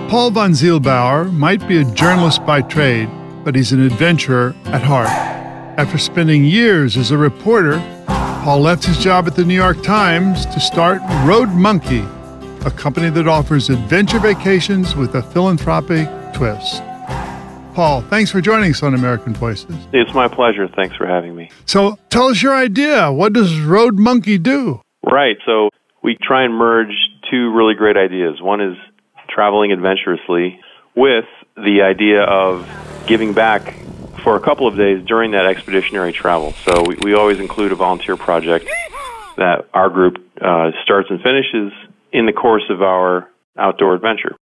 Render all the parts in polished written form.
Paul von Zielbauer might be a journalist by trade, but he's an adventurer at heart. After spending years as a reporter, Paul left his job at the New York Times to start Roadmonkey, a company that offers adventure vacations with a philanthropic twist. Paul, thanks for joining us on American Voices. It's my pleasure. Thanks for having me. So tell us your idea. What does Roadmonkey do? Right. So we try and merge two really great ideas. One is traveling adventurously with the idea of giving back for a couple of days during that expeditionary travel. So we always include a volunteer project that our group starts and finishes in the course of our outdoor adventure.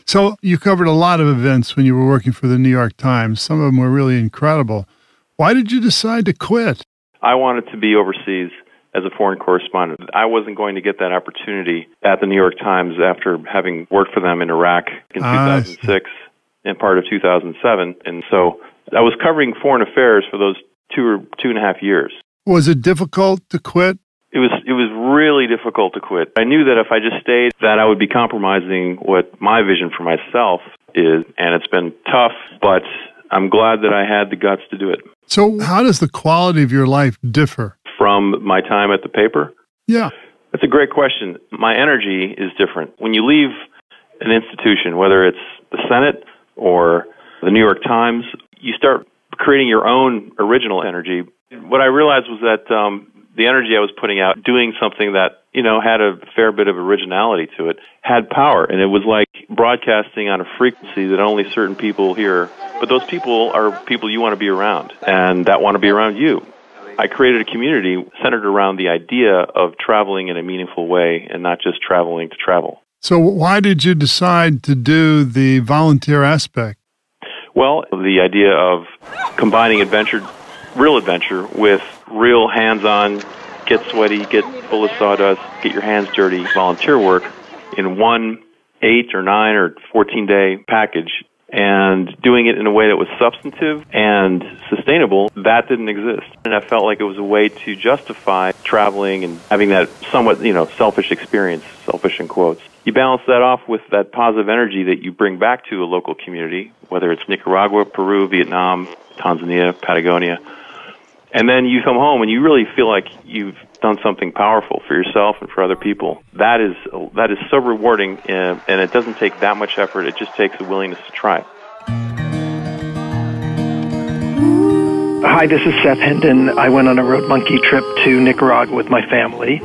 So you covered a lot of events when you were working for the New York Times. Some of them were really incredible. Why did you decide to quit? I wanted to be overseas as a foreign correspondent. I wasn't going to get that opportunity at the New York Times after having worked for them in Iraq in 2006 and part of 2007. And so I was covering foreign affairs for those 2.5 years. Was it difficult to quit? It was really difficult to quit. I knew that if I just stayed, that I would be compromising what my vision for myself is, and it's been tough, but I'm glad that I had the guts to do it. So how does the quality of your life differ from my time at the paper? Yeah. That's a great question. My energy is different. When you leave an institution, whether it's the Senate or the New York Times, you start creating your own original energy. What I realized was that the energy I was putting out, doing something that, had a fair bit of originality to it, had power. And it was like broadcasting on a frequency that only certain people hear. But those people are people you want to be around, and that want to be around you. I created a community centered around the idea of traveling in a meaningful way and not just traveling to travel. So why did you decide to do the volunteer aspect? Well, the idea of combining real adventure with real hands-on, get sweaty, get full of sawdust, get your hands dirty volunteer work in one 8 or 9 or 14-day package, and doing it in a way that was substantive and sustainable, that didn't exist. And I felt like it was a way to justify traveling and having that somewhat, selfish experience, selfish in quotes. You balance that off with that positive energy that you bring back to a local community, whether it's Nicaragua, Peru, Vietnam, Tanzania, Patagonia. And then you come home and you really feel like you've done something powerful for yourself and for other people. That is so rewarding, and it doesn't take that much effort. It just takes a willingness to try. Hi, this is Seth Hinton. I went on a Roadmonkey trip to Nicaragua with my family,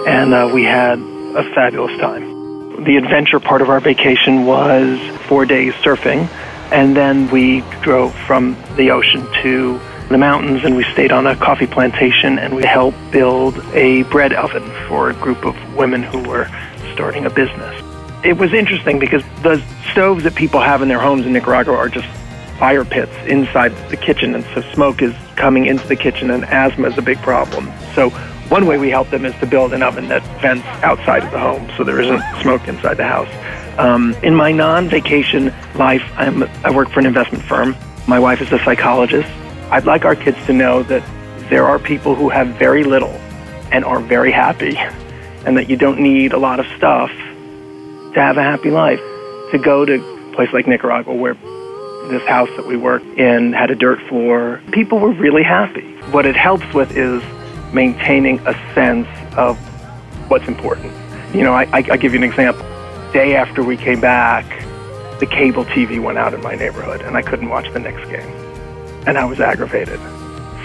and we had a fabulous time. The adventure part of our vacation was 4 days surfing, and then we drove from the ocean to the mountains, and we stayed on a coffee plantation, and we helped build a bread oven for a group of women who were starting a business. It was interesting because the stoves that people have in their homes in Nicaragua are just fire pits inside the kitchen, and so smoke is coming into the kitchen, and asthma is a big problem. So one way we help them is to build an oven that vents outside of the home so there isn't smoke inside the house. In my non-vacation life, I work for an investment firm. My wife is a psychologist. I'd like our kids to know that there are people who have very little and are very happy, and that you don't need a lot of stuff to have a happy life. To go to a place like Nicaragua, where this house that we work in had a dirt floor, people were really happy. What it helps with is maintaining a sense of what's important. I give you an example. Day after we came back, the cable TV went out in my neighborhood, and I couldn't watch the Knicks game. And I was aggravated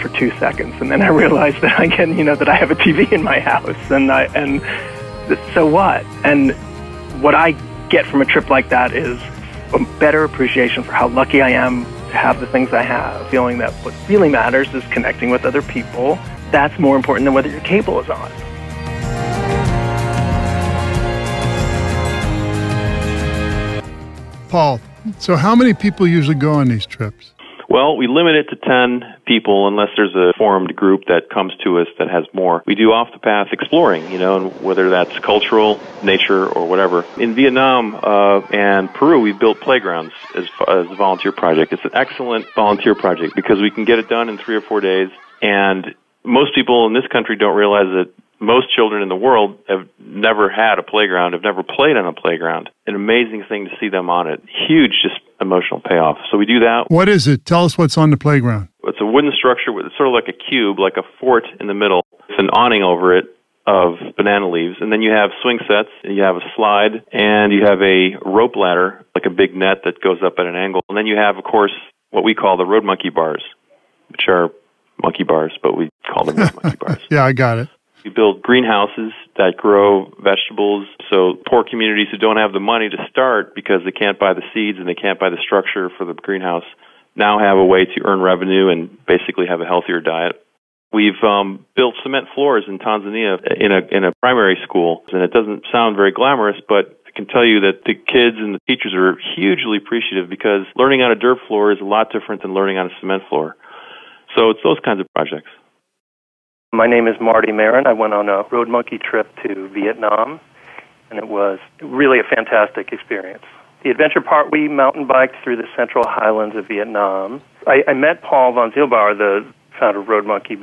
for 2 seconds, and then I realized that that I have a TV in my house, and so what? And what I get from a trip like that is a better appreciation for how lucky I am to have the things I have. Feeling that what really matters is connecting with other people. That's more important than whether your cable is on. Paul, so how many people usually go on these trips? Well, we limit it to 10 people unless there's a formed group that comes to us that has more. We do off-the-path exploring, and whether that's cultural, nature, or whatever. In Vietnam and Peru, we've built playgrounds as a volunteer project. It's an excellent volunteer project because we can get it done in 3 or 4 days, and most people in this country don't realize that most children in the world have never had a playground, have never played on a playground. An amazing thing to see them on it. Huge, just emotional payoff. So we do that. What is it? Tell us what's on the playground. It's a wooden structure with sort of like a cube, like a fort in the middle, with an awning over it of banana leaves. And then you have swing sets, and you have a slide, and you have a rope ladder, like a big net that goes up at an angle. And then you have, of course, what we call the Roadmonkey bars, which are monkey bars, but we call them Roadmonkey bars. Yeah, I got it. We build greenhouses that grow vegetables, so poor communities who don't have the money to start because they can't buy the seeds and they can't buy the structure for the greenhouse now have a way to earn revenue and basically have a healthier diet. We've built cement floors in Tanzania in a primary school, and it doesn't sound very glamorous, but I can tell you that the kids and the teachers are hugely appreciative because learning on a dirt floor is a lot different than learning on a cement floor. So it's those kinds of projects. My name is Marty Marin. I went on a Roadmonkey trip to Vietnam, and it was really a fantastic experience. The adventure part, we mountain biked through the central highlands of Vietnam. I met Paul von Zielbauer, the founder of Roadmonkey,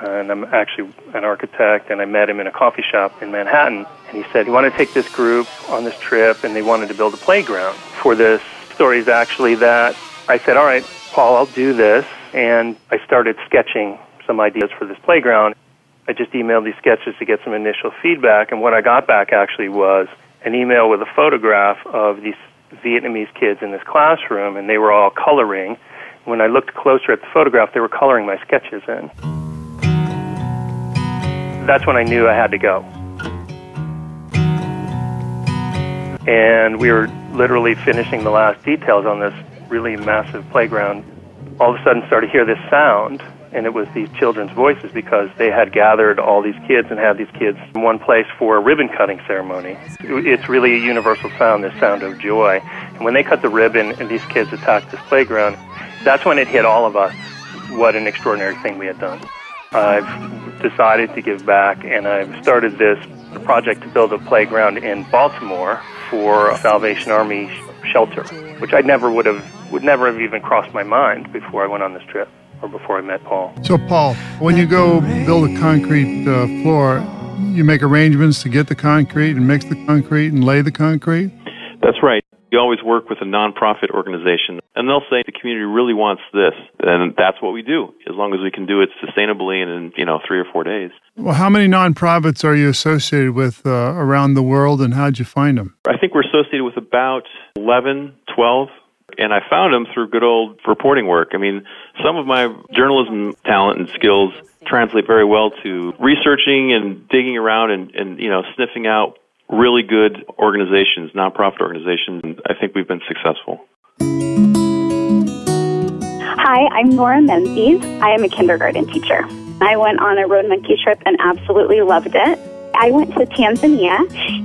and I'm actually an architect, and I met him in a coffee shop in Manhattan, and he said he wanted to take this group on this trip, and they wanted to build a playground for this. Story is actually that I said, all right, Paul, I'll do this, and I started sketching some ideas for this playground. I just emailed these sketches to get some initial feedback, and what I got back actually was an email with a photograph of these Vietnamese kids in this classroom, and they were all coloring. When I looked closer at the photograph, they were coloring my sketches in. That's when I knew I had to go. And we were literally finishing the last details on this really massive playground. All of a sudden started to hear this sound, and it was these children's voices because they had gathered all these kids and had these kids in one place for a ribbon-cutting ceremony. It's really a universal sound, this sound of joy. And when they cut the ribbon and these kids attacked this playground, that's when it hit all of us what an extraordinary thing we had done. I've decided to give back, and I've started this project to build a playground in Baltimore for a Salvation Army shelter, which would never have even crossed my mind before I went on this trip or before I met Paul. So, Paul, when you go build a concrete floor, you make arrangements to get the concrete and mix the concrete and lay the concrete? That's right. You always work with a nonprofit organization, and they'll say the community really wants this, and that's what we do, as long as we can do it sustainably and in 3 or 4 days. Well, how many nonprofits are you associated with around the world, and how'd you find them? I think we're associated with about 11, 12, and I found them through good old reporting work. I mean, some of my journalism talent and skills translate very well to researching and digging around and sniffing out really good organizations, nonprofit organizations, and I think we've been successful. Hi, I'm Nora Menzies. I am a kindergarten teacher. I went on a Roadmonkey trip and absolutely loved it. I went to Tanzania,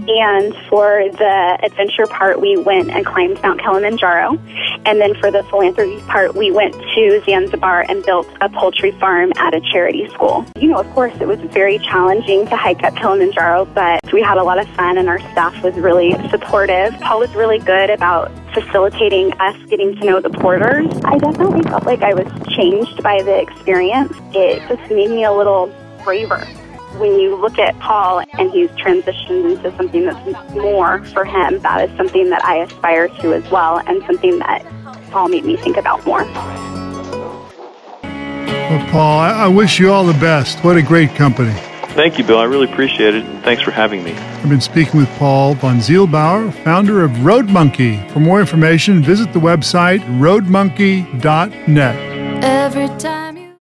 and for the adventure part, we went and climbed Mount Kilimanjaro. And then for the philanthropy part, we went to Zanzibar and built a poultry farm at a charity school. Of course, it was very challenging to hike up Kilimanjaro, but we had a lot of fun, and our staff was really supportive. Paul was really good about facilitating us getting to know the porters. I definitely felt like I was changed by the experience. It just made me a little braver. When you look at Paul and he's transitioned into something that's more for him, that is something that I aspire to as well, and something that Paul made me think about more. Well, Paul, I wish you all the best. What a great company. Thank you, Bill. I really appreciate it, and thanks for having me. I've been speaking with Paul von Zielbauer, founder of Roadmonkey. For more information, visit the website roadmonkey.net. Every time